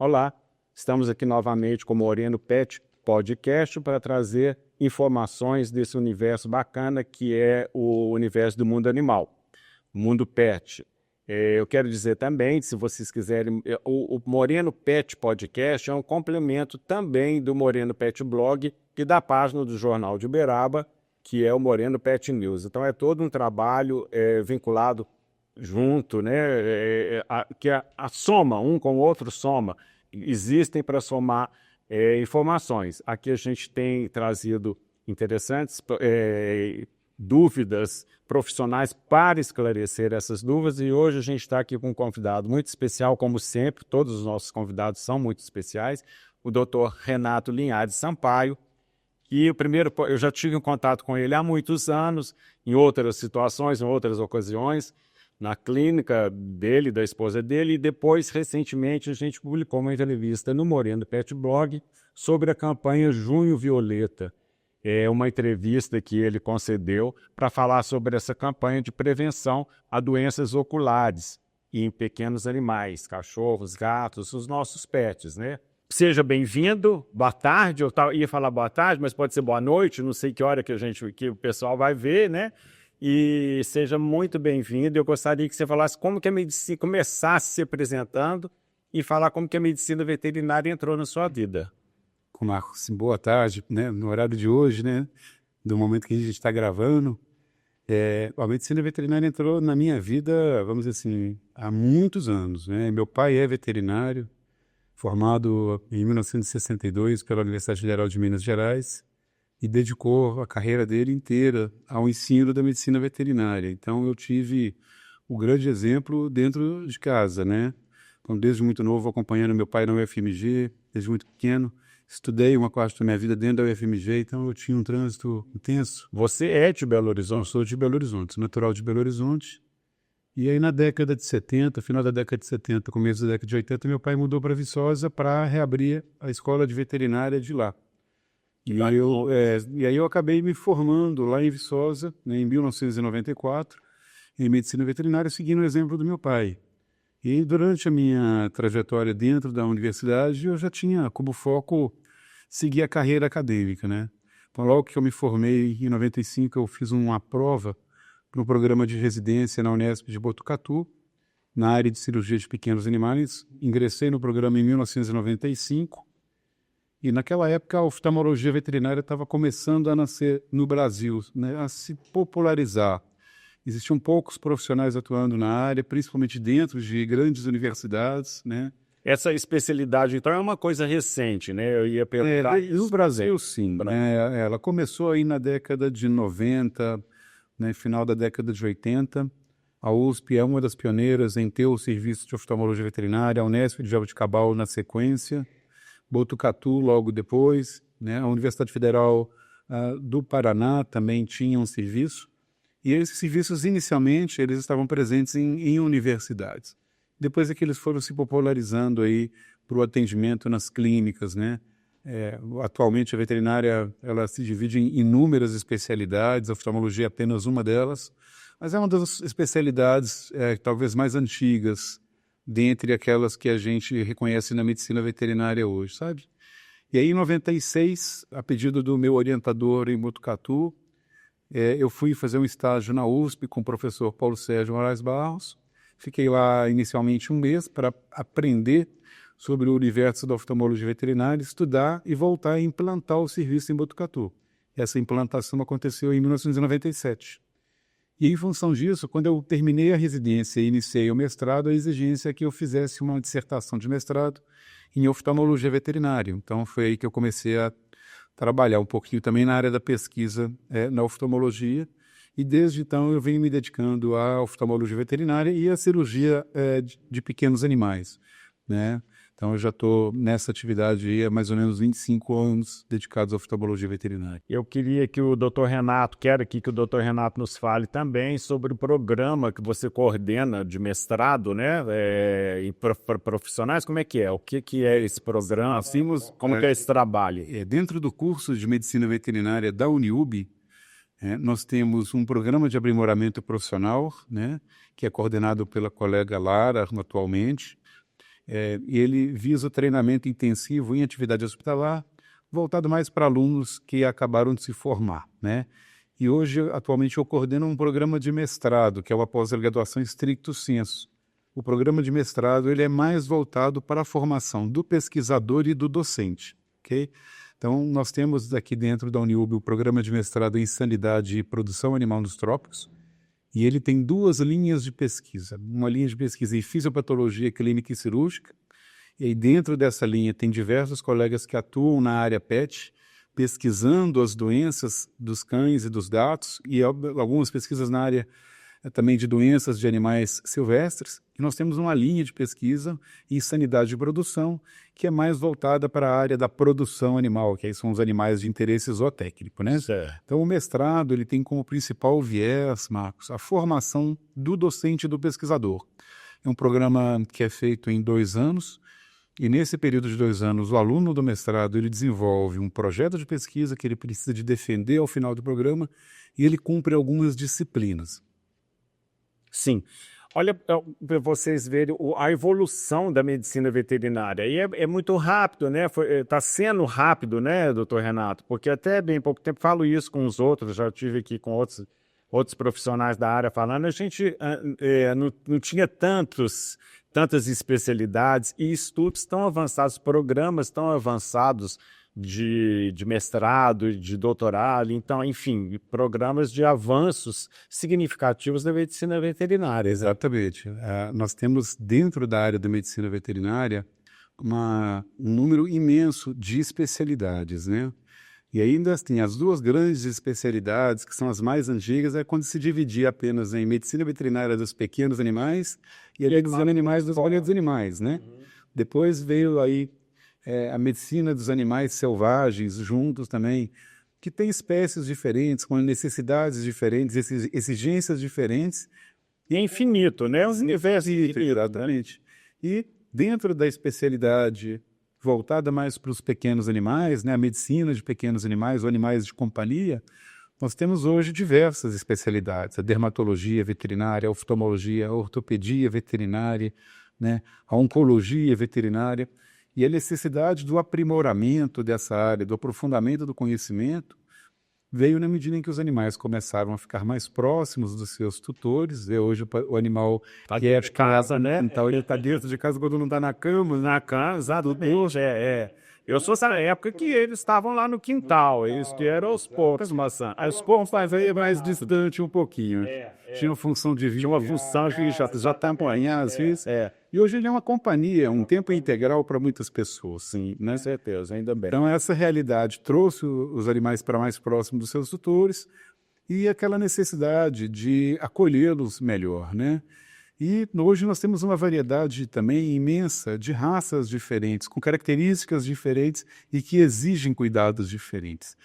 Olá, estamos aqui novamente com o Moreno Pet Podcast para trazer informações desse universo bacana que é o universo do mundo animal, mundo pet. Eu quero dizer também, se vocês quiserem, o Moreno Pet Podcast é um complemento também do Moreno Pet Blog e da página do Jornal de Uberaba, que é o Moreno Pet News. Então é todo um trabalho vinculado junto, né? Que a soma, um com o outro soma, existem para somar informações. Aqui a gente tem trazido interessantes dúvidas profissionais para esclarecer essas dúvidas, e hoje a gente está aqui com um convidado muito especial, como sempre, todos os nossos convidados são muito especiais, o Dr. Renato Linhares Sampaio, que eu já tive um contato com ele há muitos anos, em outras situações, em outras ocasiões, na clínica dele, da esposa dele, e depois, recentemente, a gente publicou uma entrevista no Moreno Pet Blog sobre a campanha Junho Violeta. É uma entrevista que ele concedeu para falar sobre essa campanha de prevenção a doenças oculares em pequenos animais, cachorros, gatos, os nossos pets, né? Seja bem-vindo, boa tarde, ia falar boa tarde, mas pode ser boa noite, não sei que hora que o pessoal vai ver, né? E seja muito bem-vindo. Eu gostaria que você falasse como que a medicina começasse se apresentando e falar como que a medicina veterinária entrou na sua vida. Marcos, boa tarde, né? No horário de hoje, né? Do momento que a gente está gravando, a medicina veterinária entrou na minha vida, vamos dizer assim, há muitos anos, né? Meu pai é veterinário, formado em 1962 pela Universidade Federal de Minas Gerais, e dedicou a carreira dele inteira ao ensino da medicina veterinária. Então, eu tive o grande exemplo dentro de casa, né? Então, desde muito novo, acompanhando meu pai na UFMG, desde muito pequeno. Estudei uma parte da minha vida dentro da UFMG, então eu tinha um trânsito intenso. Você é de Belo Horizonte? Eu sou de Belo Horizonte, natural de Belo Horizonte. E aí, na década de 70, final da década de 70, começo da década de 80, meu pai mudou para Viçosa para reabrir a escola de veterinária de lá. E aí eu acabei me formando lá em Viçosa, né, em 1994, em medicina veterinária, seguindo o exemplo do meu pai. E durante a minha trajetória dentro da universidade, eu já tinha como foco seguir a carreira acadêmica, né? Então, logo que eu me formei, em 95, eu fiz uma prova para um programa de residência na Unesp de Botucatu, na área de cirurgia de pequenos animais. Ingressei no programa em 1995, e naquela época a oftalmologia veterinária estava começando a nascer no Brasil, né, a se popularizar. Existiam poucos profissionais atuando na área, principalmente dentro de grandes universidades, né? Essa especialidade, então, é uma coisa recente, né? Eu ia perguntar. No Brasil, sim. Né? Ela começou aí na década de 90, né, final da década de 80. A USP é uma das pioneiras em ter o serviço de oftalmologia veterinária, a Unesp de Jaboticabal na sequência, Botucatu logo depois, né? A Universidade Federal do Paraná também tinha um serviço. E esses serviços, inicialmente, eles estavam presentes em universidades. Depois é que eles foram se popularizando aí para o atendimento nas clínicas, né? Atualmente, a veterinária ela se divide em inúmeras especialidades, a oftalmologia é apenas uma delas, mas é uma das especialidades talvez mais antigas dentre aquelas que a gente reconhece na medicina veterinária hoje, sabe? E aí, em 96, a pedido do meu orientador em Botucatu, eu fui fazer um estágio na USP com o professor Paulo Sérgio Moraes Barros. Fiquei lá inicialmente um mês para aprender sobre o universo da oftalmologia veterinária, estudar e voltar a implantar o serviço em Botucatu. Essa implantação aconteceu em 1997. E em função disso, quando eu terminei a residência e iniciei o mestrado, a exigência é que eu fizesse uma dissertação de mestrado em oftalmologia veterinária. Então foi aí que eu comecei a trabalhar um pouquinho também na área da pesquisa na oftalmologia, e desde então eu venho me dedicando à oftalmologia veterinária e à cirurgia de pequenos animais, né? Então eu já estou nessa atividade aí há mais ou menos 25 anos dedicados à oftalmologia veterinária. Eu queria que o Dr. Renato, quero aqui que o Dr. Renato nos fale também sobre o programa que você coordena de mestrado, né? Para profissionais, como é que é? O que é esse programa? Como que é esse trabalho? Dentro do curso de medicina veterinária da Uniub, nós temos um programa de aprimoramento profissional, né, que é coordenado pela colega Lara atualmente, E ele visa o treinamento intensivo em atividade hospitalar, voltado mais para alunos que acabaram de se formar, né? E hoje, atualmente, eu coordeno um programa de mestrado, que é uma pós-graduação stricto sensu. O programa de mestrado ele é mais voltado para a formação do pesquisador e do docente, ok? Então, nós temos aqui dentro da Uniub o programa de mestrado em Sanidade e Produção Animal nos Trópicos, e ele tem 2 linhas de pesquisa. Uma linha de pesquisa em Fisiopatologia Clínica e Cirúrgica, e aí dentro dessa linha tem diversos colegas que atuam na área PET, pesquisando as doenças dos cães e dos gatos, e algumas pesquisas na área também de doenças de animais silvestres. E nós temos uma linha de pesquisa em sanidade de produção, que é mais voltada para a área da produção animal, que aí são os animais de interesse zootécnico, né? Certo. Então o mestrado ele tem como principal viés, Marcos, a formação do docente e do pesquisador. É um programa que é feito em 2 anos, e nesse período de 2 anos, o aluno do mestrado ele desenvolve um projeto de pesquisa que ele precisa de defender ao final do programa e ele cumpre algumas disciplinas. Sim. Olha, para vocês verem a evolução da medicina veterinária. E é muito rápido, né? Está sendo rápido, né, doutor Renato? Porque até bem pouco tempo falo isso com os outros, já estive aqui com outros profissionais da área falando, a gente não tinha tantas especialidades e estudos tão avançados, programas tão avançados de mestrado, de doutorado, então, enfim, programas de avanços significativos da medicina veterinária. Exatamente. Nós temos dentro da área da medicina veterinária um número imenso de especialidades, né? E ainda tem as 2 grandes especialidades, que são as mais antigas, é quando se dividia apenas em medicina veterinária dos pequenos animais e a medicina animais dos grandes animais, né? Depois veio aí a medicina dos animais selvagens juntos também, que tem espécies diferentes, com necessidades diferentes, exigências diferentes. E é infinito, né? Os universos infinitos. Exatamente. E dentro da especialidade voltada mais para os pequenos animais, né, a medicina de pequenos animais ou animais de companhia, nós temos hoje diversas especialidades, a dermatologia veterinária, a oftalmologia, a ortopedia veterinária, né, a oncologia veterinária, e a necessidade do aprimoramento dessa área, do aprofundamento do conhecimento, veio na medida em que os animais começaram a ficar mais próximos dos seus tutores. E hoje o animal tá que é de casa, né? Então ele está dentro de casa quando não está na cama. Na casa, exatamente. Eu sou dessa época que eles estavam lá no quintal, eles eram aos poucos, maçã. Aos poucos, mas aí é mais distante um pouquinho. Tinha uma função de vida. Tinha uma função que já está acompanhar, às vezes. E hoje ele é uma companhia, um tempo integral para muitas pessoas. Sim, com certeza, ainda bem. Então essa realidade trouxe os animais para mais próximos dos seus tutores e aquela necessidade de acolhê-los melhor, né? E hoje nós temos uma variedade também imensa de raças diferentes, com características diferentes e que exigem cuidados diferentes.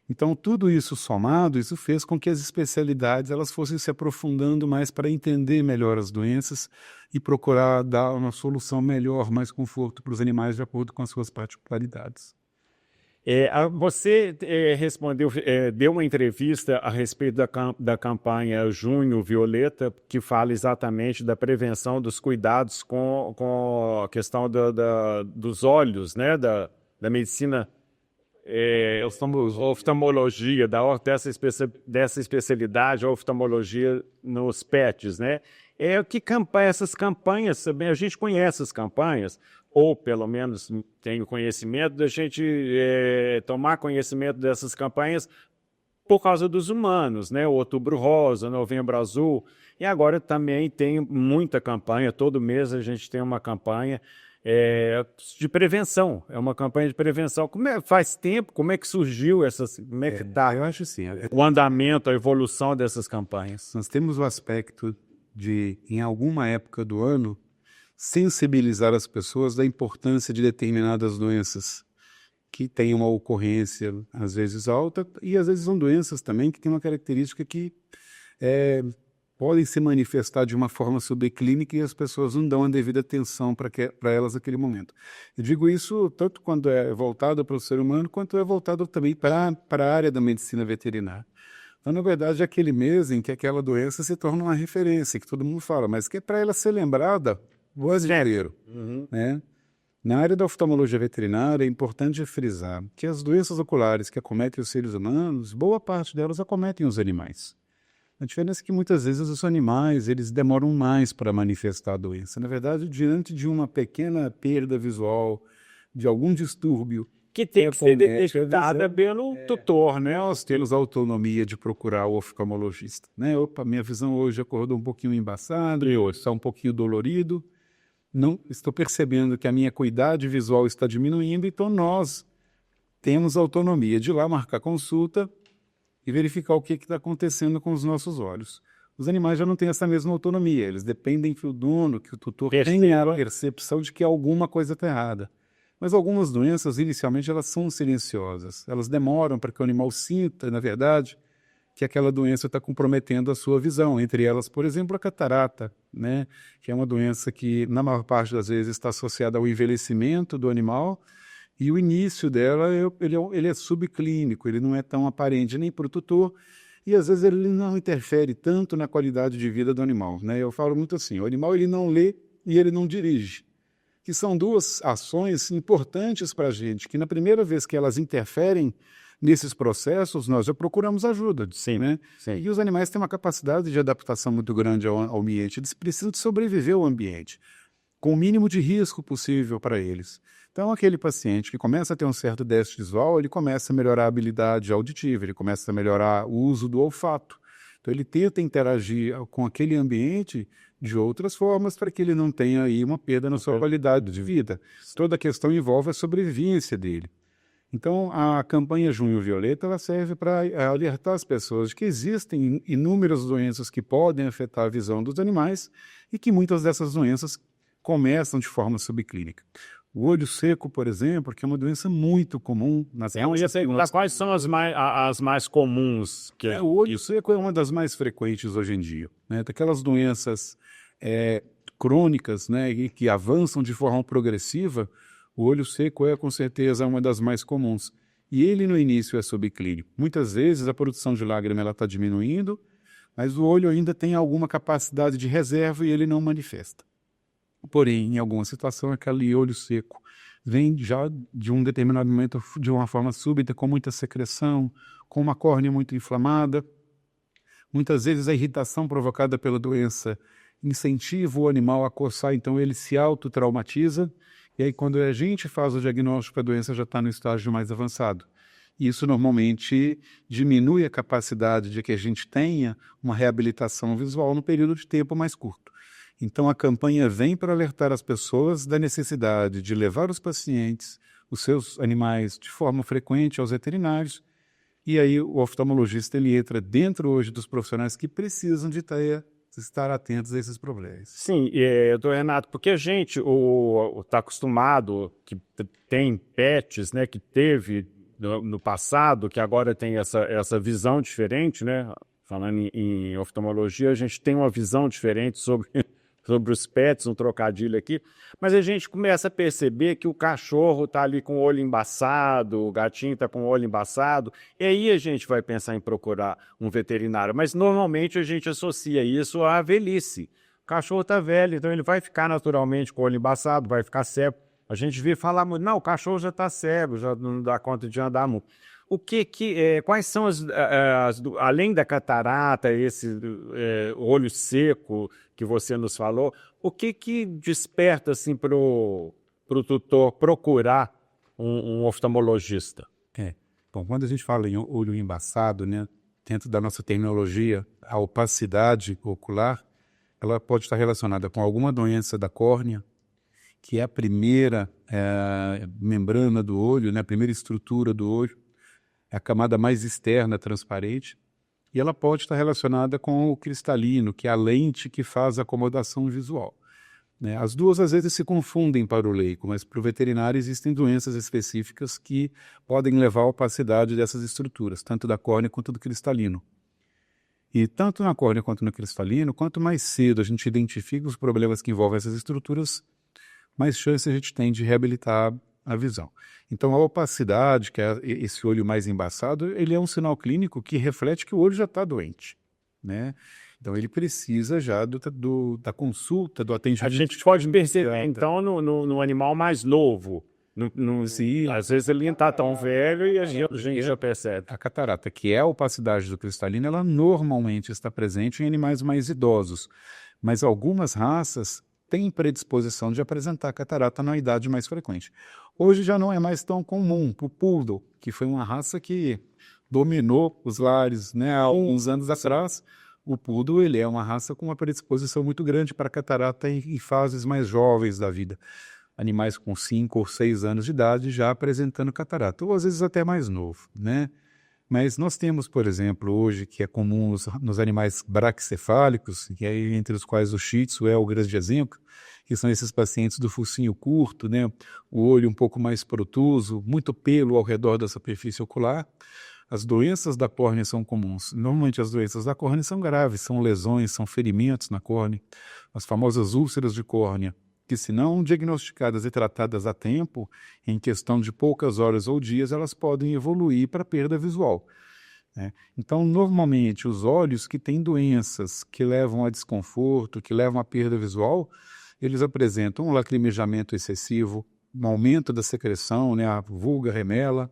Então, tudo isso somado, isso fez com que as especialidades elas fossem se aprofundando mais para entender melhor as doenças e procurar dar uma solução melhor, mais conforto para os animais de acordo com as suas particularidades. Você respondeu, deu uma entrevista a respeito da campanha Junho Violeta, que fala exatamente da prevenção dos cuidados com a questão dos olhos, né, da medicina oftalmologia, dessa especialidade, a oftalmologia nos pets, né? Essas campanhas, também a gente conhece as campanhas, ou pelo menos tem o conhecimento da gente tomar conhecimento dessas campanhas por causa dos humanos, né? O Outubro Rosa, Novembro Azul, e agora também tem muita campanha, todo mês a gente tem uma campanha de prevenção, é uma campanha de prevenção. Faz tempo, como é que surgiu como é que está? Eu acho assim, o andamento, a evolução dessas campanhas? Nós temos o aspecto de, em alguma época do ano, sensibilizar as pessoas da importância de determinadas doenças que têm uma ocorrência, às vezes alta, e às vezes são doenças também que têm uma característica que podem se manifestar de uma forma subclínica e as pessoas não dão a devida atenção para elas naquele momento. Eu digo isso tanto quando é voltado para o ser humano, quanto é voltado também para a área da medicina veterinária. Então, na verdade, é aquele mês em que aquela doença se torna uma referência, que todo mundo fala, mas que para ela ser lembrada, brasileiro, né? Na área da oftalmologia veterinária, é importante frisar que as doenças oculares que acometem os seres humanos, boa parte delas acometem os animais. A diferença é que muitas vezes os animais eles demoram mais para manifestar a doença. Na verdade, diante de uma pequena perda visual, de algum distúrbio, que tem que ser detectada pelo tutor, né? Nós temos a autonomia de procurar o oftalmologista, né? Opa, minha visão hoje acordou um pouquinho embaçada, está um pouquinho dolorido. Não estou percebendo que a minha acuidade visual está diminuindo, então nós temos a autonomia de ir lá marcar consulta e verificar o que está acontecendo com os nossos olhos. Os animais já não têm essa mesma autonomia, eles dependem que o dono, que o tutor tenha a percepção de que alguma coisa está errada. Mas algumas doenças, inicialmente, elas são silenciosas, elas demoram para que o animal sinta, na verdade, que aquela doença está comprometendo a sua visão, entre elas, por exemplo, a catarata, né? Que é uma doença que, na maior parte das vezes, está associada ao envelhecimento do animal, e o início dela ele é subclínico, ele não é tão aparente nem para o tutor, e às vezes ele não interfere tanto na qualidade de vida do animal, né? Eu falo muito assim, o animal ele não lê e ele não dirige, que são duas ações importantes para a gente, que na primeira vez que elas interferem nesses processos, nós já procuramos ajuda. Sim, né? Sim. E os animais têm uma capacidade de adaptação muito grande ao ambiente. Eles precisam de sobreviver ao ambiente, com o mínimo de risco possível para eles. Então, aquele paciente que começa a ter um certo déficit visual, ele começa a melhorar a habilidade auditiva, ele começa a melhorar o uso do olfato. Então, ele tenta interagir com aquele ambiente de outras formas para que ele não tenha aí uma perda na sua qualidade de vida. Toda a questão envolve a sobrevivência dele. Então, a campanha Junho Violeta ela serve para alertar as pessoas de que existem inúmeras doenças que podem afetar a visão dos animais e que muitas dessas doenças começam de forma subclínica. O olho seco, por exemplo, que é uma doença muito comum nas Quais são as mais comuns? O olho seco é uma das mais frequentes hoje em dia, né? Daquelas doenças crônicas, né, e que avançam de forma progressiva, o olho seco é, com certeza, uma das mais comuns. E ele, no início, é subclínico. Muitas vezes, a produção de lágrima está diminuindo, mas o olho ainda tem alguma capacidade de reserva e ele não manifesta. Porém, em alguma situação, aquele olho seco vem já de um determinado momento de uma forma súbita, com muita secreção, com uma córnea muito inflamada. Muitas vezes, a irritação provocada pela doença incentiva o animal a coçar, então ele se autotraumatiza. E aí, quando a gente faz o diagnóstico, a doença já está no estágio mais avançado. E isso normalmente diminui a capacidade de que a gente tenha uma reabilitação visual no período de tempo mais curto. Então, a campanha vem para alertar as pessoas da necessidade de levar os pacientes, os seus animais, de forma frequente aos veterinários. E aí, o oftalmologista ele entra dentro hoje dos profissionais que precisam de estar atentos a esses problemas. Sim, doutor Renato, porque a gente está acostumado, que tem pets, né, que teve no passado, que agora tem essa visão diferente, né? Falando em oftalmologia, a gente tem uma visão diferente sobre os pets, um trocadilho aqui, mas a gente começa a perceber que o cachorro está ali com o olho embaçado, o gatinho está com o olho embaçado, e aí a gente vai pensar em procurar um veterinário, mas normalmente a gente associa isso à velhice. O cachorro está velho, então ele vai ficar naturalmente com o olho embaçado, vai ficar cego. A gente vê falar muito, não, o cachorro já está cego, já não dá conta de andar muito. Quais são além da catarata, esse olho seco que você nos falou, o que desperta assim, para o tutor procurar um oftalmologista? Bom, quando a gente fala em olho embaçado, né, dentro da nossa terminologia, a opacidade ocular, ela pode estar relacionada com alguma doença da córnea, que é a primeira membrana do olho, né, a primeira estrutura do olho, é a camada mais externa, transparente, e ela pode estar relacionada com o cristalino, que é a lente que faz a acomodação visual. Né? As duas, às vezes, se confundem para o leigo, mas para o veterinário existem doenças específicas que podem levar à opacidade dessas estruturas, tanto da córnea quanto do cristalino. E tanto na córnea quanto no cristalino, quanto mais cedo a gente identifica os problemas que envolvem essas estruturas, mais chance a gente tem de reabilitar a visão. Então, a opacidade, que é esse olho mais embaçado, ele é um sinal clínico que reflete que o olho já está doente, né? Então, ele precisa já da consulta, do atendimento. A gente pode perceber, então, no animal mais novo. Às vezes ele não está tão velho e a gente já percebe. A catarata, que é a opacidade do cristalino, ela normalmente está presente em animais mais idosos, mas algumas raças têm predisposição de apresentar catarata na idade mais frequente. Hoje já não é mais tão comum. O Poodle, que foi uma raça que dominou os lares, né, há alguns anos atrás, o Poodle ele é uma raça com uma predisposição muito grande para catarata em fases mais jovens da vida. Animais com 5 ou 6 anos de idade já apresentando catarata, ou às vezes até mais novo, né? Mas nós temos, por exemplo, hoje, que é comum nos animais braquicefálicos, e aí, entre os quais o Shih Tzu é o grande exemplo, que são esses pacientes do focinho curto, né? O olho um pouco mais protuso, muito pelo ao redor da superfície ocular. As doenças da córnea são comuns. Normalmente as doenças da córnea são graves, são lesões, são ferimentos na córnea, as famosas úlceras de córnea, que se não diagnosticadas e tratadas a tempo, em questão de poucas horas ou dias, elas podem evoluir para perda visual. Né? Então, normalmente, os olhos que têm doenças que levam a desconforto, que levam à perda visual, eles apresentam um lacrimejamento excessivo, um aumento da secreção, né, a vulga remela,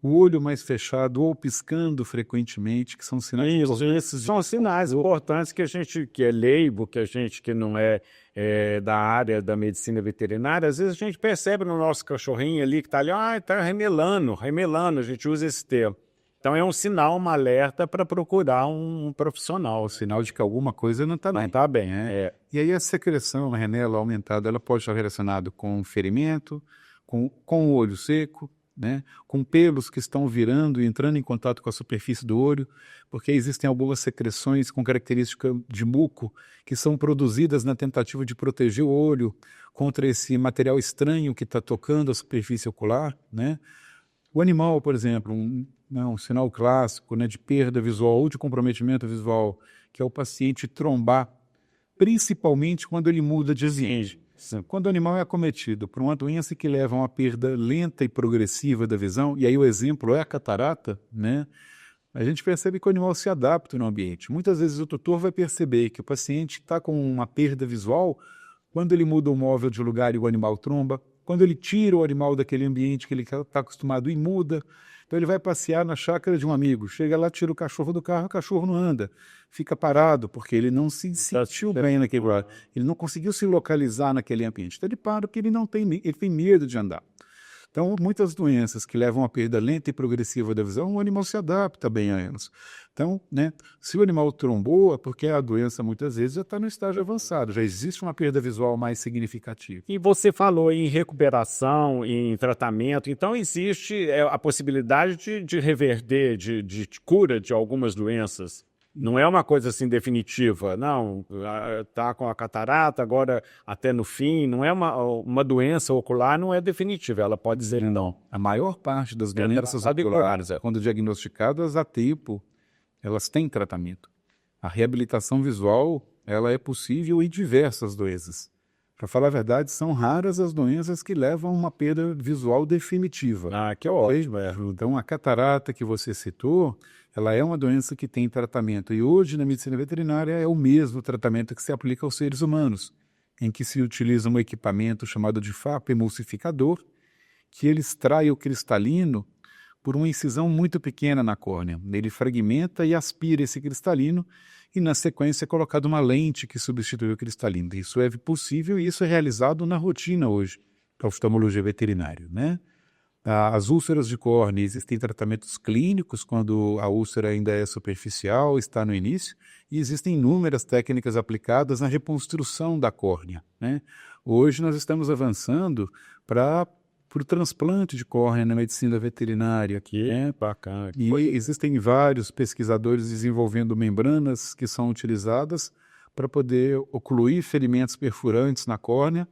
o olho mais fechado ou piscando frequentemente, que são sinais. Esses são sinais importantes que a gente, que é leigo, que a gente que não é, da área da medicina veterinária, às vezes a gente percebe no nosso cachorrinho ali que está ali, está remelando, a gente usa esse termo. Então é um sinal, um alerta para procurar um profissional. Sinal de que alguma coisa não está bem. Não está bem, né? E aí a secreção, a renela aumentada, ela pode estar relacionada com ferimento, com o olho seco, né, com pelos que estão virando e entrando em contato com a superfície do olho, porque existem algumas secreções com característica de muco que são produzidas na tentativa de proteger o olho contra esse material estranho que está tocando a superfície ocular, né? O animal, por exemplo, um sinal clássico, né, de perda visual ou de comprometimento visual, que é o paciente trombar, principalmente quando ele muda de ambiente. Quando o animal é acometido por uma doença que leva a uma perda lenta e progressiva da visão, e aí o exemplo é a catarata, né? A gente percebe que o animal se adapta no ambiente. Muitas vezes o tutor vai perceber que o paciente está com uma perda visual quando ele muda o móvel de lugar e o animal tromba, quando ele tira o animal daquele ambiente que ele está acostumado e muda. Então ele vai passear na chácara de um amigo, chega lá, tira o cachorro do carro, o cachorro não anda, fica parado, porque ele não se sentiu bem naquele lugar, ele não conseguiu se localizar naquele ambiente. Então ele para porque ele tem medo de andar. Então, muitas doenças que levam a perda lenta e progressiva da visão, o animal se adapta bem a elas. Então, né, se o animal trombou, é porque a doença muitas vezes já está no estágio avançado, já existe uma perda visual mais significativa. E você falou em recuperação, em tratamento, então existe a possibilidade de reverter, de cura de algumas doenças? Não é uma coisa assim definitiva, não, está com a catarata, agora até no fim, não é uma doença ocular, não é definitiva, ela pode dizer não. A maior parte das doenças oculares, quando diagnosticadas a tempo, elas têm tratamento. A reabilitação visual, ela é possível em diversas doenças. Para falar a verdade, são raras as doenças que levam a uma perda visual definitiva. Que ótimo. Então, a catarata que você citou, ela é uma doença que tem tratamento. E hoje, na medicina veterinária, é o mesmo tratamento que se aplica aos seres humanos, em que se utiliza um equipamento chamado de FAP emulsificador, que ele extrai o cristalino por uma incisão muito pequena na córnea. Ele fragmenta e aspira esse cristalino e, na sequência, é colocada uma lente que substitui o cristalino. Isso é possível e isso é realizado na rotina hoje da oftalmologia veterinária, né? As úlceras de córnea, existem tratamentos clínicos quando a úlcera ainda é superficial, está no início, e existem inúmeras técnicas aplicadas na reconstrução da córnea, né? Hoje nós estamos avançando para o transplante de córnea na medicina veterinária. Que é bacana. E existem vários pesquisadores desenvolvendo membranas que são utilizadas para poder ocluir ferimentos perfurantes na córnea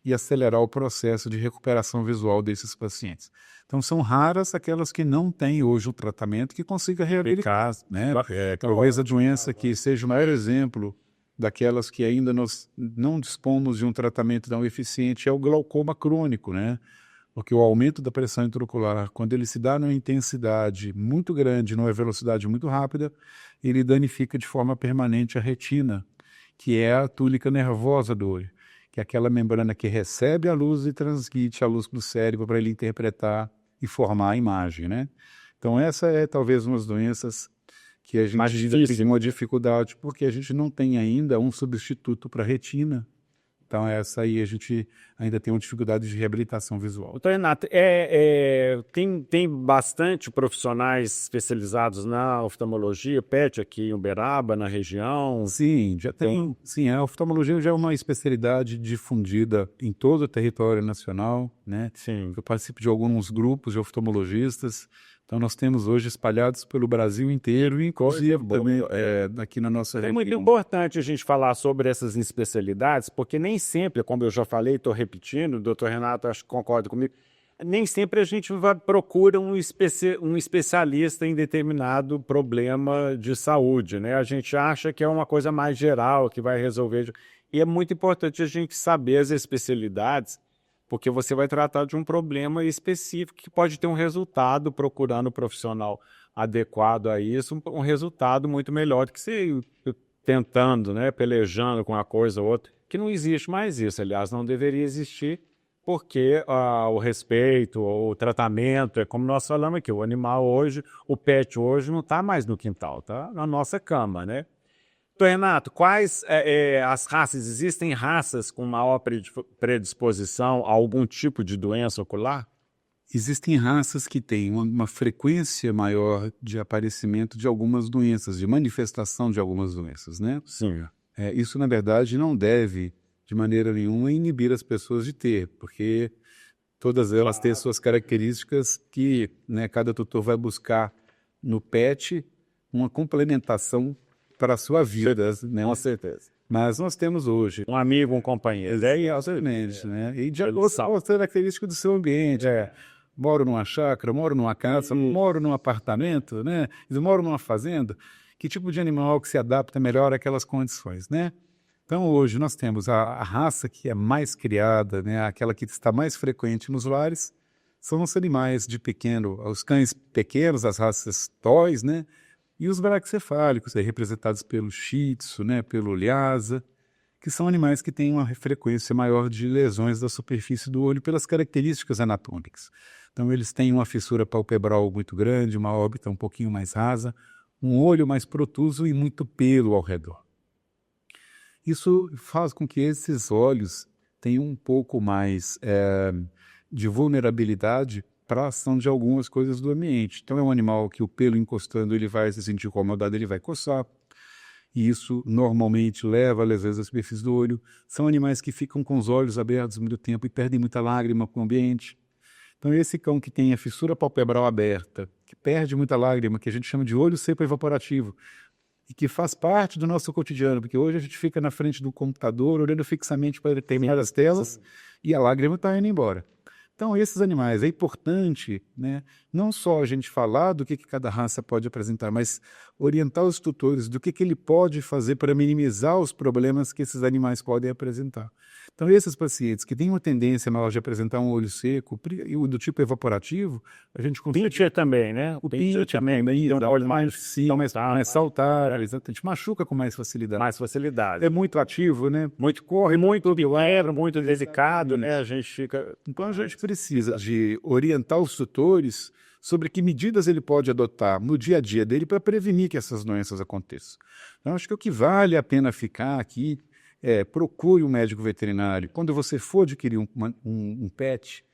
e acelerar o processo de recuperação visual desses pacientes. Então, são raras aquelas que não têm hoje o tratamento que consiga reabilitar, né? Talvez a doença que seja o maior exemplo daquelas que ainda nós não dispomos de um tratamento tão eficiente é o glaucoma crônico, né? Porque o aumento da pressão intraocular, quando ele se dá numa intensidade muito grande, numa velocidade muito rápida, ele danifica de forma permanente a retina, que é a túnica nervosa do olho, que é aquela membrana que recebe a luz e transmite a luz para o cérebro para ele interpretar e formar a imagem, né? Então essa é talvez uma das doenças que a gente tem uma dificuldade, porque a gente não tem ainda um substituto para a retina. Então essa aí a gente ainda tem uma dificuldade de reabilitação visual. Doutor Renato, tem bastante profissionais especializados na oftalmologia, PET aqui em Uberaba, na região? Sim, já tem. Sim, a oftalmologia já é uma especialidade difundida em todo o território nacional, né? Sim. Eu participo de alguns grupos de oftalmologistas. Então nós temos hoje espalhados pelo Brasil inteiro, inclusive também aqui na nossa região. É muito importante a gente falar sobre essas especialidades, porque nem sempre, como eu já falei, estou repetindo, o doutor Renato acho que concorda comigo, nem sempre a gente procura um especialista em determinado problema de saúde, né? A gente acha que é uma coisa mais geral, que vai resolver. E é muito importante a gente saber as especialidades, porque você vai tratar de um problema específico que pode ter um resultado, procurando um profissional adequado a isso, um resultado muito melhor do que você tentando, né, pelejando com uma coisa ou outra, que não existe mais isso. Aliás, não deveria existir, porque o respeito, o tratamento, é como nós falamos aqui, o animal hoje, o pet hoje não está mais no quintal, está na nossa cama, né? Doutor Renato, quais as raças? Existem raças com maior predisposição a algum tipo de doença ocular? Existem raças que têm uma frequência maior de aparecimento de algumas doenças, de manifestação de algumas doenças, né? Sim. Isso, na verdade, não deve, de maneira nenhuma, inibir as pessoas de ter, porque todas elas têm suas características que, né, cada tutor vai buscar no pet uma complementação para a sua vida, né? Com certeza. Mas nós temos hoje Um amigo, um companheiro. exatamente, né? E de acordo com a característica do seu ambiente. Moro numa chácara, moro numa casa, moro num apartamento, né? Moro numa fazenda. Que tipo de animal que se adapta melhor àquelas condições, né? Então hoje nós temos a raça que é mais criada, né? Aquela que está mais frequente nos lares, são os animais de pequeno, os cães pequenos, as raças toys, né? E os braquicefálicos, representados pelo Shih Tzu, né, pelo Lhasa, que são animais que têm uma frequência maior de lesões da superfície do olho pelas características anatômicas. Então eles têm uma fissura palpebral muito grande, uma órbita um pouquinho mais rasa, um olho mais protuso e muito pelo ao redor. Isso faz com que esses olhos tenham um pouco mais de vulnerabilidade para a ação de algumas coisas do ambiente. Então é um animal que o pelo encostando ele vai se sentir incomodado, ele vai coçar, e isso normalmente leva a lesões da superfície do olho. São animais que ficam com os olhos abertos muito tempo e perdem muita lágrima com o ambiente. Então esse cão que tem a fissura palpebral aberta, que perde muita lágrima, que a gente chama de olho seco evaporativo, e que faz parte do nosso cotidiano, porque hoje a gente fica na frente do computador olhando fixamente para determinadas telas e a lágrima está indo embora. Então, esses animais, é importante, né, não só a gente falar do que cada raça pode apresentar, mas orientar os tutores do que ele pode fazer para minimizar os problemas que esses animais podem apresentar. Então, esses pacientes que têm uma tendência maior de apresentar um olho seco, e o do tipo evaporativo, a gente consegue... Pincher também, né? O pincher também, dá olho mais saltar, a gente machuca com mais facilidade. Mais facilidade. É muito ativo, né? Muito corre, muito leve, muito delicado, né? A gente fica... Então, a gente precisa de orientar os tutores sobre que medidas ele pode adotar no dia a dia dele para prevenir que essas doenças aconteçam. Então, acho que o que vale a pena ficar aqui procure um médico veterinário quando você for adquirir um pet,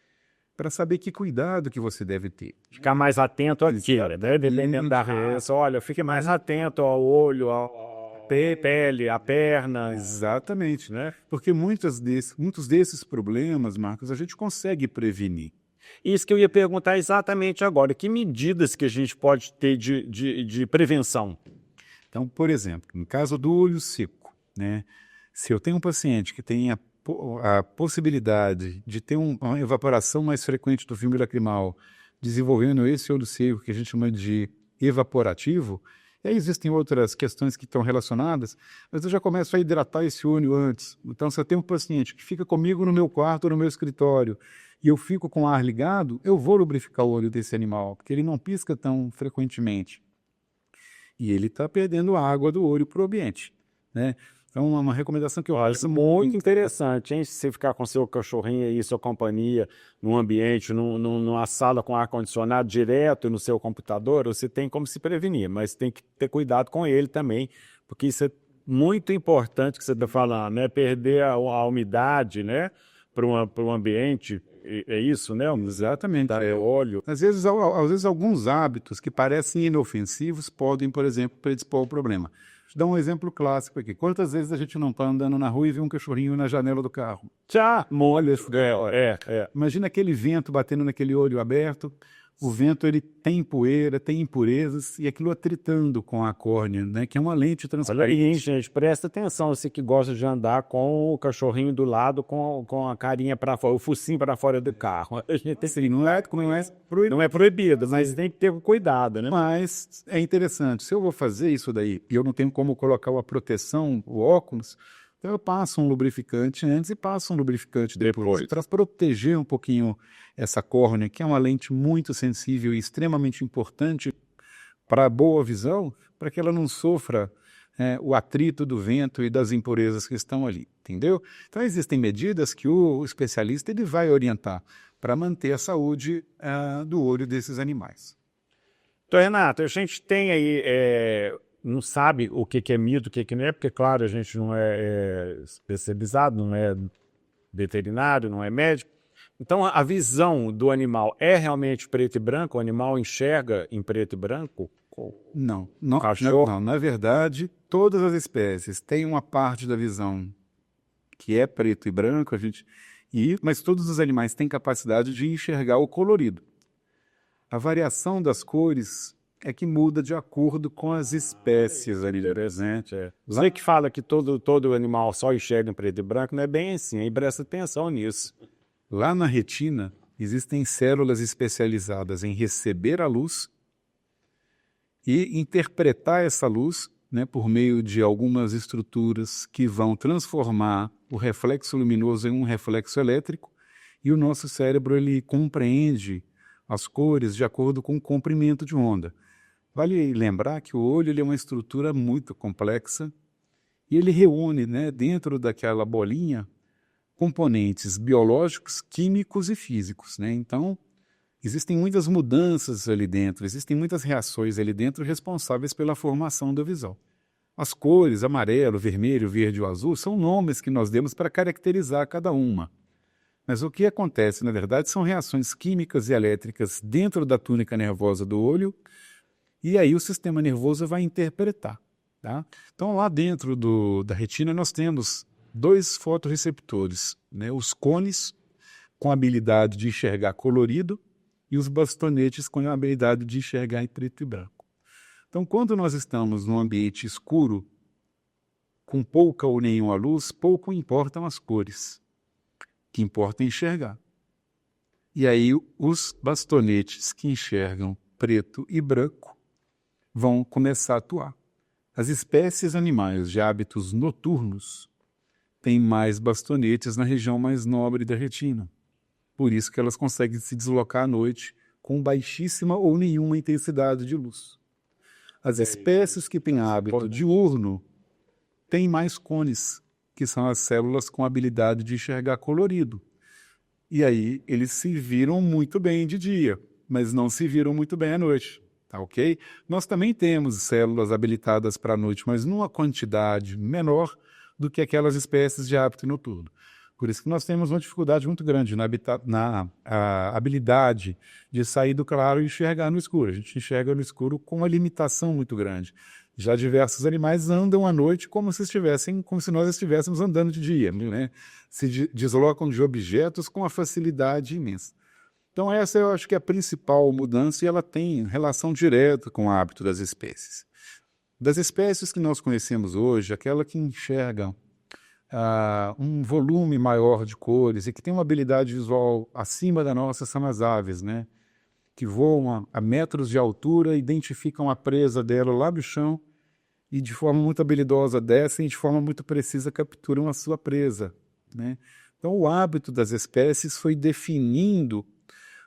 para saber que cuidado que você deve ter. Ficar mais atento aqui, né? Dependendo da raça. Olha, fique mais atento ao olho, à pele, à perna. Exatamente, né? Porque muitos desses problemas, Marcos, a gente consegue prevenir. Isso que eu ia perguntar exatamente agora. Que medidas que a gente pode ter de prevenção? Então, por exemplo, no caso do olho seco, né? Se eu tenho um paciente que tem a possibilidade de ter uma evaporação mais frequente do filme lacrimal, desenvolvendo esse olho seco que a gente chama de evaporativo, E aí existem outras questões que estão relacionadas, mas eu já começo a hidratar esse olho antes. Então, se eu tenho um paciente que fica comigo no meu quarto ou no meu escritório e eu fico com o ar ligado, eu vou lubrificar o olho desse animal, porque ele não pisca tão frequentemente. E ele está perdendo a água do olho para o ambiente, né? Então, uma recomendação que eu Olha, muito interessante, hein? Se você ficar com seu cachorrinho aí, sua companhia, num ambiente, numa sala com ar-condicionado direto no seu computador, você tem como se prevenir, mas tem que ter cuidado com ele também, porque isso é muito importante que você está falando, né? Perder a umidade, né? Para um ambiente, é isso, né? Exatamente. É óleo. Às vezes alguns hábitos que parecem inofensivos podem, por exemplo, predispor ao problema. Deixa eu dar um exemplo clássico aqui. Quantas vezes a gente não está andando na rua e vê um cachorrinho na janela do carro? Já molha. Imagina aquele vento batendo naquele olho aberto. O vento ele tem poeira, tem impurezas e aquilo atritando com a córnea, né? Que é uma lente transparente. Olha aí, gente, presta atenção, você que gosta de andar com o cachorrinho do lado, com a carinha para fora, o focinho para fora do carro. A gente, assim, não é proibido, mas tem que ter cuidado, né? Mas é interessante, se eu vou fazer isso daí e eu não tenho como colocar uma proteção, o óculos, então eu passo um lubrificante antes e passo um lubrificante depois, para proteger um pouquinho essa córnea, que é uma lente muito sensível e extremamente importante para a boa visão, para que ela não sofra o atrito do vento e das impurezas que estão ali, entendeu? Então existem medidas que o especialista ele vai orientar para manter a saúde do olho desses animais. Então, Renato, a gente tem aí, não sabe o que é mito, o que não é, porque, claro, a gente não é especializado, não é veterinário, não é médico. Então, a visão do animal é realmente preto e branco? O animal enxerga em preto e branco? Não, na verdade, todas as espécies têm uma parte da visão que é preto e branco, mas todos os animais têm capacidade de enxergar o colorido. A variação das cores é que muda de acordo com as espécies ali presentes. Você que fala que todo animal só enxerga em preto e branco, não é bem assim, aí presta atenção nisso. Lá na retina, existem células especializadas em receber a luz e interpretar essa luz, né, por meio de algumas estruturas que vão transformar o reflexo luminoso em um reflexo elétrico, e o nosso cérebro ele compreende as cores de acordo com o comprimento de onda. Vale lembrar que o olho ele é uma estrutura muito complexa e ele reúne, né, dentro daquela bolinha componentes biológicos, químicos e físicos, né? Então, existem muitas mudanças ali dentro, existem muitas reações ali dentro responsáveis pela formação da visão. As cores, amarelo, vermelho, verde ou azul, são nomes que nós demos para caracterizar cada uma. Mas o que acontece, na verdade, são reações químicas e elétricas dentro da túnica nervosa do olho, e aí o sistema nervoso vai interpretar. Tá? Então, lá dentro da retina, nós temos 2 fotorreceptores, né? Os cones, com a habilidade de enxergar colorido, e os bastonetes, com a habilidade de enxergar em preto e branco. Então, quando nós estamos num ambiente escuro, com pouca ou nenhuma luz, pouco importam as cores. O que importa é enxergar. E aí, os bastonetes que enxergam preto e branco vão começar a atuar. As espécies animais de hábitos noturnos têm mais bastonetes na região mais nobre da retina. Por isso que elas conseguem se deslocar à noite com baixíssima ou nenhuma intensidade de luz. As espécies que têm hábito diurno têm mais cones, que são as células com habilidade de enxergar colorido. E aí eles se viram muito bem de dia, mas não se viram muito bem à noite. Tá, ok? Nós também temos células habilitadas para a noite, mas numa quantidade menor do que aquelas espécies de hábito noturno. Por isso que nós temos uma dificuldade muito grande na habilidade de sair do claro e enxergar no escuro. A gente enxerga no escuro com uma limitação muito grande. Já diversos animais andam à noite como se nós estivéssemos andando de dia, né? Se deslocam de objetos com uma facilidade imensa. Então essa eu acho que é a principal mudança e ela tem relação direta com o hábito das espécies. Das espécies que nós conhecemos hoje, aquela que enxerga um volume maior de cores e que tem uma habilidade visual acima da nossa são as aves, né? que voam a metros de altura, identificam a presa dela lá no chão e de forma muito habilidosa descem e de forma muito precisa capturam a sua presa, né? Então o hábito das espécies foi definindo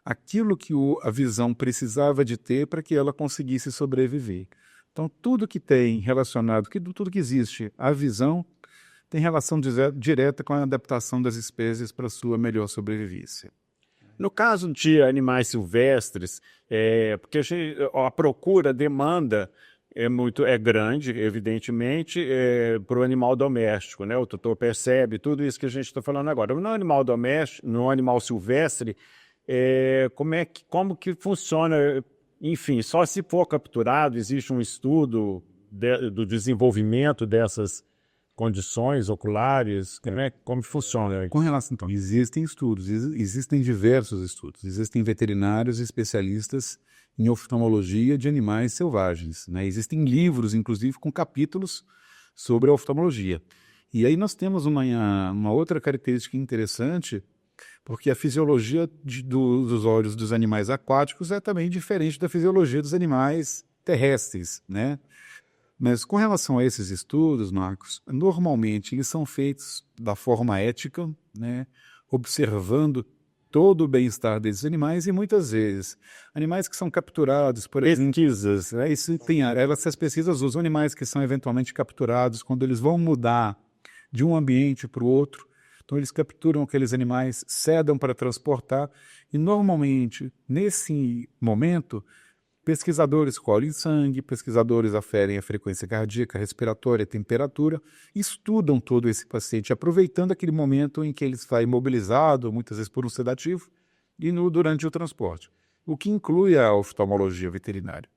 aquilo que a visão precisava de ter para que ela conseguisse sobreviver. Então tudo que tem relacionado, tudo que existe, a visão tem relação direta com a adaptação das espécies para a sua melhor sobrevivência. No caso de animais silvestres, porque a procura, a demanda é grande, evidentemente, para o animal doméstico, né? O tutor percebe tudo isso que a gente está falando agora. No animal doméstico, no animal silvestre, como que funciona? Enfim, só se for capturado, existe um estudo do desenvolvimento dessas condições oculares, né? Como funciona? Com relação, então, existem estudos, existem diversos estudos, existem veterinários especialistas em oftalmologia de animais selvagens, né? Existem livros, inclusive, com capítulos sobre a oftalmologia. E aí nós temos uma outra característica interessante, porque a fisiologia dos olhos dos animais aquáticos é também diferente da fisiologia dos animais terrestres, né? Mas com relação a esses estudos, Marcos, normalmente eles são feitos da forma ética, né, observando todo o bem-estar desses animais e muitas vezes animais que são capturados por pesquisas, né, essas pesquisas usam animais que são eventualmente capturados quando eles vão mudar de um ambiente para o outro. Então eles capturam aqueles animais, sedam para transportar e normalmente nesse momento pesquisadores colhem sangue, pesquisadores aferem a frequência cardíaca, respiratória, temperatura, estudam todo esse paciente, aproveitando aquele momento em que ele está imobilizado, muitas vezes por um sedativo, e durante o transporte, o que inclui a oftalmologia veterinária.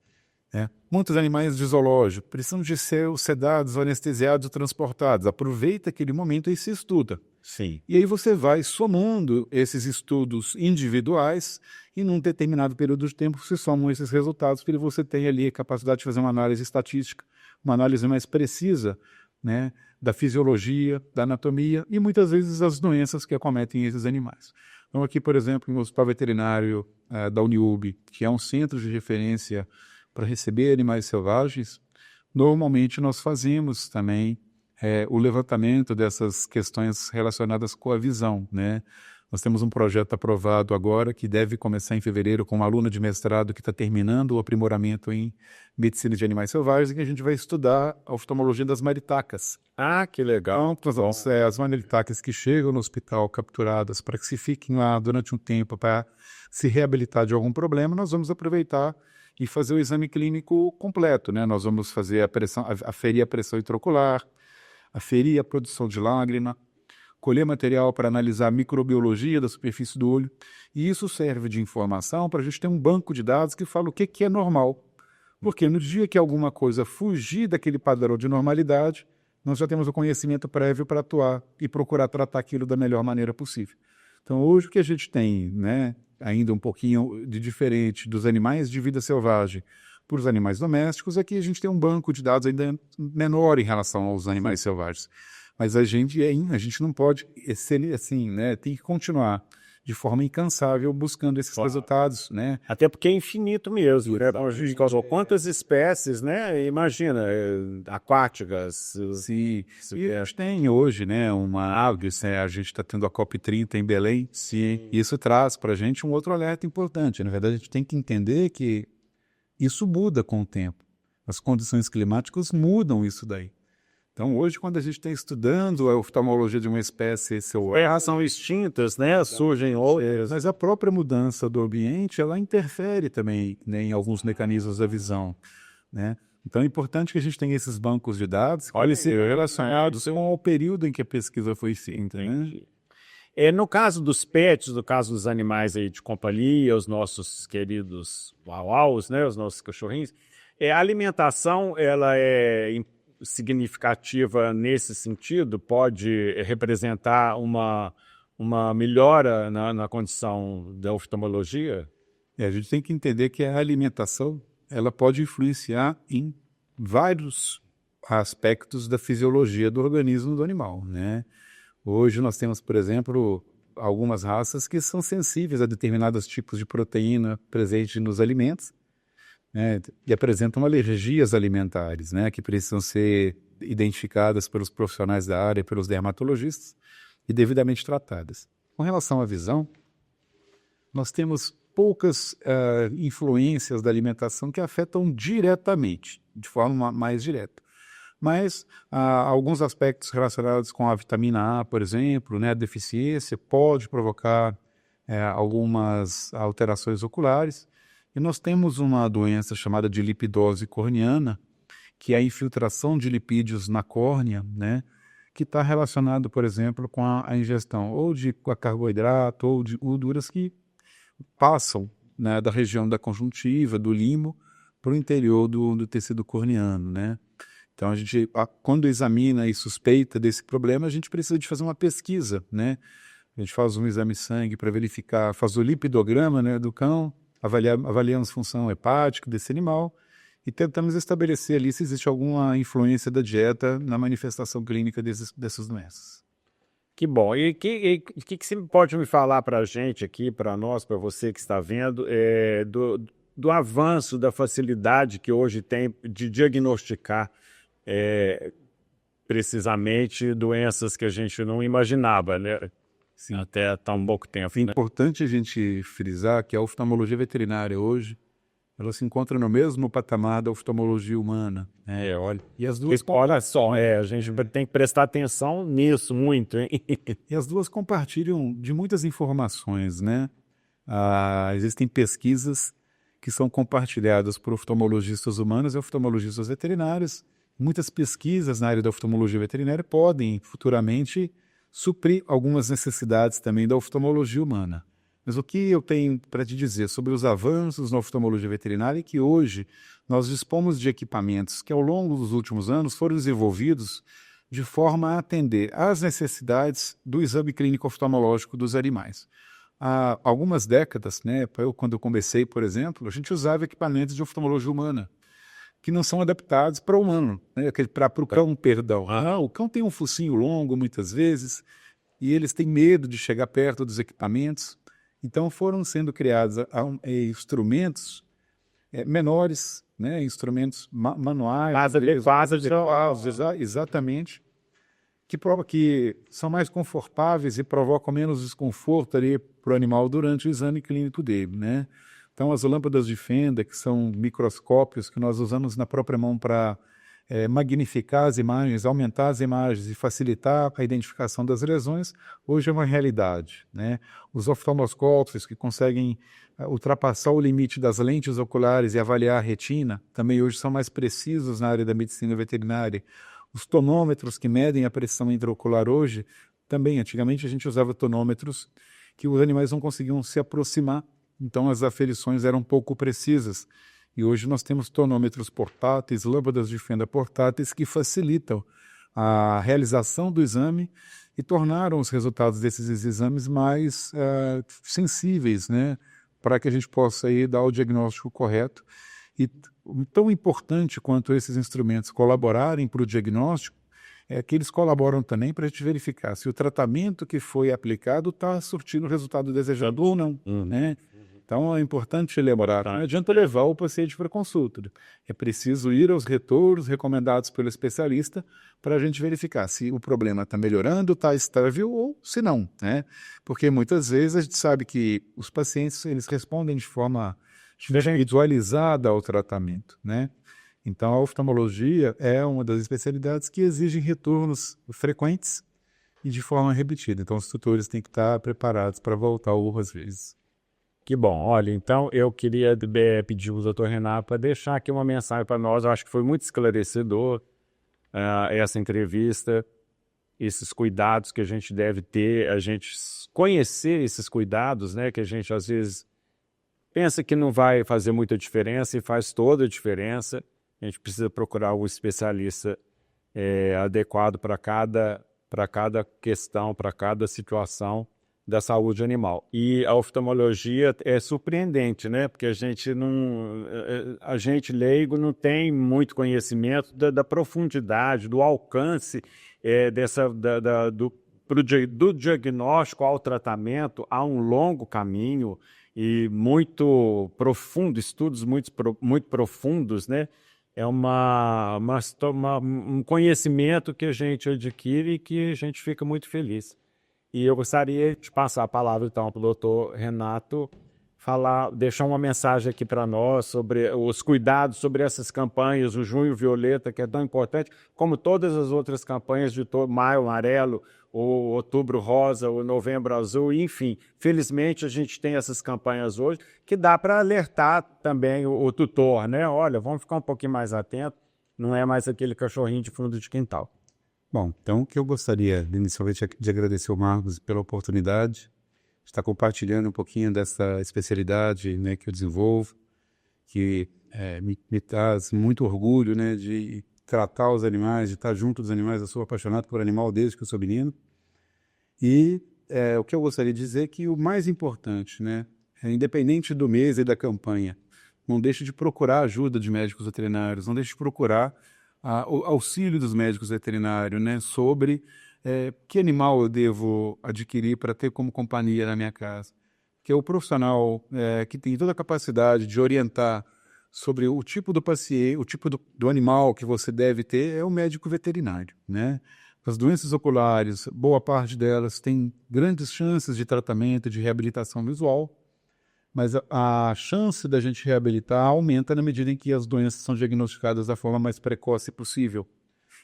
Muitos animais de zoológico precisam de ser sedados, anestesiados, transportados. Aproveita aquele momento e se estuda. Sim. E aí você vai somando esses estudos individuais e num determinado período de tempo se somam esses resultados porque você tem ali a capacidade de fazer uma análise estatística, uma análise mais precisa, né, da fisiologia, da anatomia e muitas vezes as doenças que acometem esses animais. Então aqui, por exemplo, no Hospital Veterinário da Uniub, que é um centro de referência para receber animais selvagens, normalmente nós fazemos também o levantamento dessas questões relacionadas com a visão, né? Nós temos um projeto aprovado agora que deve começar em fevereiro com uma aluna de mestrado que está terminando o aprimoramento em medicina de animais selvagens e que a gente vai estudar a oftalmologia das maritacas. Ah, que legal. Então, as maritacas que chegam no hospital capturadas para que se fiquem lá durante um tempo para se reabilitar de algum problema, nós vamos aproveitar e fazer o exame clínico completo, né? Nós vamos fazer aferir a pressão intraocular, aferir a produção de lágrima, colher material para analisar a microbiologia da superfície do olho, e isso serve de informação para a gente ter um banco de dados que fala o que é normal. Porque no dia que alguma coisa fugir daquele padrão de normalidade, nós já temos o conhecimento prévio para atuar e procurar tratar aquilo da melhor maneira possível. Então hoje o que a gente tem, né, ainda um pouquinho de diferente dos animais de vida selvagem para os animais domésticos, é que a gente tem um banco de dados ainda menor em relação aos animais selvagens. Mas a gente não pode ser assim, né? Tem que continuar de forma incansável buscando esses resultados, né? Até porque é infinito mesmo, né? A gente causou quantas espécies, né? Imagina, aquáticas. Sim, e a gente tem hoje, né, a gente está tendo a COP30 em Belém. Sim. E isso traz para a gente um outro alerta importante. Na verdade, a gente tem que entender que isso muda com o tempo. As condições climáticas mudam isso daí. Então, hoje, quando a gente está estudando a oftalmologia de uma espécie, são extintas, né? Surgem outras. Mas a própria mudança do ambiente, ela interfere também, né, em alguns mecanismos da visão, né? Então, é importante que a gente tenha esses bancos de dados, relacionados ao período em que a pesquisa foi feita, né? No caso dos pets, no caso dos animais aí de companhia, os nossos queridos uau-aus, né? Os nossos cachorrinhos, a alimentação, ela é significativa nesse sentido? Pode representar uma melhora na condição da oftalmologia? A gente tem que entender que a alimentação ela pode influenciar em vários aspectos da fisiologia do organismo do animal, né? Hoje nós temos, por exemplo, algumas raças que são sensíveis a determinados tipos de proteína presente nos alimentos, né, e apresentam alergias alimentares, né, que precisam ser identificadas pelos profissionais da área, pelos dermatologistas e devidamente tratadas. Com relação à visão, nós temos poucas influências da alimentação que afetam diretamente, de forma mais direta. Mas alguns aspectos relacionados com a vitamina A, por exemplo, né, a deficiência pode provocar algumas alterações oculares. E nós temos uma doença chamada de lipidose corneana, que é a infiltração de lipídios na córnea, né, que está relacionado, por exemplo, com a ingestão ou de carboidrato ou de gorduras que passam, né, da região da conjuntiva, do limo, para o interior do tecido corneano, né? Então, quando examina e suspeita desse problema, a gente precisa de fazer uma pesquisa, né? A gente faz um exame de sangue para verificar, faz o lipidograma, né, do cão, avaliamos a função hepática desse animal e tentamos estabelecer ali se existe alguma influência da dieta na manifestação clínica dessas doenças. Que bom. E o que você pode me falar para a gente aqui, para nós, para você que está vendo, do avanço, da facilidade que hoje tem de diagnosticar precisamente doenças que a gente não imaginava, né? Sim. Até há tão pouco tempo. É importante a gente frisar que a oftalmologia veterinária hoje, ela se encontra no mesmo patamar da oftalmologia humana. Olha. E as duas... Olha só, a gente tem que prestar atenção nisso muito, hein? E as duas compartilham de muitas informações, né? Existem pesquisas que são compartilhadas por oftalmologistas humanos e oftalmologistas veterinários. Muitas pesquisas na área da oftalmologia veterinária podem futuramente suprir algumas necessidades também da oftalmologia humana. Mas o que eu tenho para te dizer sobre os avanços na oftalmologia veterinária é que hoje nós dispomos de equipamentos que ao longo dos últimos anos foram desenvolvidos de forma a atender às necessidades do exame clínico oftalmológico dos animais. Há algumas décadas, né, quando eu comecei, por exemplo, a gente usava equipamentos de oftalmologia humana que não são adaptados para o humano, né? Para o cão, perdão. O cão tem um focinho longo muitas vezes e eles têm medo de chegar perto dos equipamentos. Então foram sendo criados instrumentos menores, né? Instrumentos manuais. Exatamente. Que são mais confortáveis e provocam menos desconforto ali para o animal durante o exame clínico dele, né? Então, as lâmpadas de fenda, que são microscópios que nós usamos na própria mão para magnificar as imagens, aumentar as imagens e facilitar a identificação das lesões, hoje é uma realidade, né? Os oftalmoscópios que conseguem ultrapassar o limite das lentes oculares e avaliar a retina, também hoje são mais precisos na área da medicina veterinária. Os tonômetros que medem a pressão intraocular hoje, também, antigamente a gente usava tonômetros que os animais não conseguiam se aproximar, então as aferições eram pouco precisas. E hoje nós temos tonômetros portáteis, lâmpadas de fenda portáteis que facilitam a realização do exame e tornaram os resultados desses exames mais sensíveis, né, para que a gente possa aí dar o diagnóstico correto. E tão importante quanto esses instrumentos colaborarem para o diagnóstico, é que eles colaboram também para a gente verificar se o tratamento que foi aplicado está surtindo o resultado desejado ou não, né? Então é importante lembrar, não adianta levar o paciente para consulta, é preciso ir aos retornos recomendados pelo especialista para a gente verificar se o problema está melhorando, está estável ou se não, né? Porque muitas vezes a gente sabe que os pacientes eles respondem de forma individualizada ao tratamento, né? Então a oftalmologia é uma das especialidades que exigem retornos frequentes e de forma repetida. Então os tutores têm que estar preparados para voltar algumas vezes. Que bom. Olha, então eu queria pedir ao Dr. Renato para deixar aqui uma mensagem para nós. Eu acho que foi muito esclarecedor essa entrevista, esses cuidados que a gente deve ter, a gente conhecer esses cuidados, né, que a gente às vezes pensa que não vai fazer muita diferença e faz toda a diferença. A gente precisa procurar um especialista adequado para cada questão, para cada situação da saúde animal. E a oftalmologia é surpreendente, né? Porque a gente leigo não tem muito conhecimento da profundidade, do alcance do diagnóstico ao tratamento há um longo caminho e muito profundo, estudos muito profundos, né? É um conhecimento que a gente adquire e que a gente fica muito feliz. E eu gostaria de passar a palavra, então, para o doutor Renato deixar uma mensagem aqui para nós sobre os cuidados sobre essas campanhas, o Junho Violeta, que é tão importante, como todas as outras campanhas de Maio Amarelo, o Outubro Rosa, o Novembro Azul, enfim. Felizmente, a gente tem essas campanhas hoje que dá para alertar também o tutor, né? Olha, vamos ficar um pouquinho mais atento, não é mais aquele cachorrinho de fundo de quintal. Bom, então o que eu gostaria inicialmente de agradecer ao Marcos pela oportunidade de estar compartilhando um pouquinho dessa especialidade, né, que eu desenvolvo, que me traz muito orgulho, né, de tratar os animais, de estar junto dos animais. Eu sou apaixonado por animal desde que eu sou menino. E o que eu gostaria de dizer é que o mais importante, né, independente do mês e da campanha, não deixe de procurar a ajuda de médicos veterinários, não deixe de procurar o auxílio dos médicos veterinários, né, sobre que animal eu devo adquirir para ter como companhia na minha casa. Que é o profissional que tem toda a capacidade de orientar sobre o tipo do paciente, o tipo do animal que você deve ter, é o médico veterinário, né? As doenças oculares, boa parte delas tem grandes chances de tratamento, de reabilitação visual, mas a chance da gente reabilitar aumenta na medida em que as doenças são diagnosticadas da forma mais precoce possível.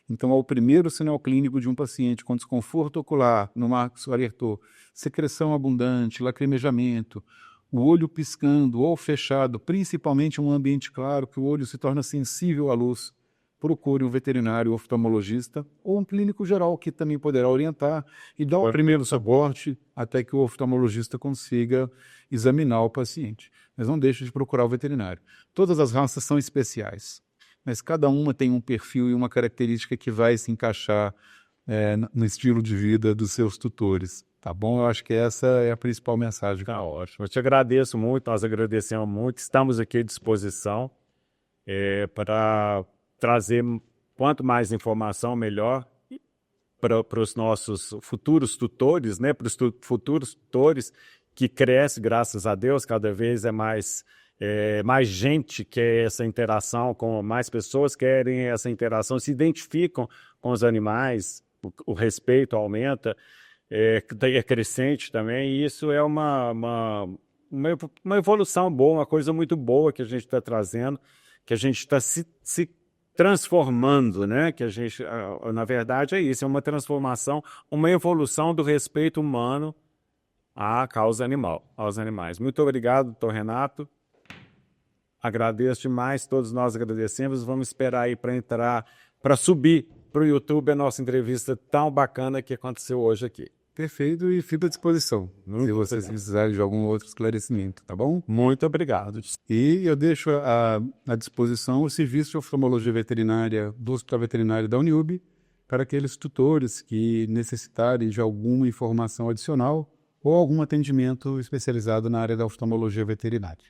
Então, ao primeiro sinal clínico de um paciente com desconforto ocular, no Marcos alertou, secreção abundante, lacrimejamento, o olho piscando ou fechado, principalmente em um ambiente claro, que o olho se torna sensível à luz, procure um veterinário oftalmologista ou um clínico geral que também poderá orientar e dar o primeiro suporte até que o oftalmologista consiga examinar o paciente. Mas não deixe de procurar o veterinário. Todas as raças são especiais, mas cada uma tem um perfil e uma característica que vai se encaixar no estilo de vida dos seus tutores. Tá bom? Eu acho que essa é a principal mensagem. Tá ótimo. Eu te agradeço muito, nós agradecemos muito. Estamos aqui à disposição para trazer quanto mais informação, melhor para os nossos futuros tutores, né? Para os futuros tutores que crescem, graças a Deus, cada vez mais gente quer essa interação, mais pessoas querem essa interação, se identificam com os animais, o respeito aumenta, é crescente também, e isso é uma evolução boa, uma coisa muito boa que a gente está trazendo, que a gente está se transformando, né? Que a gente, na verdade, é isso, é uma transformação, uma evolução do respeito humano à causa animal, aos animais. Muito obrigado, doutor Renato. Agradeço demais, todos nós agradecemos. Vamos esperar aí para subir para o YouTube a nossa entrevista tão bacana que aconteceu hoje aqui. Perfeito, e fico à disposição, se vocês precisarem de algum outro esclarecimento, tá bom? Muito obrigado. E eu deixo à disposição o serviço de oftalmologia veterinária do Hospital Veterinário da Uniub para aqueles tutores que necessitarem de alguma informação adicional ou algum atendimento especializado na área da oftalmologia veterinária.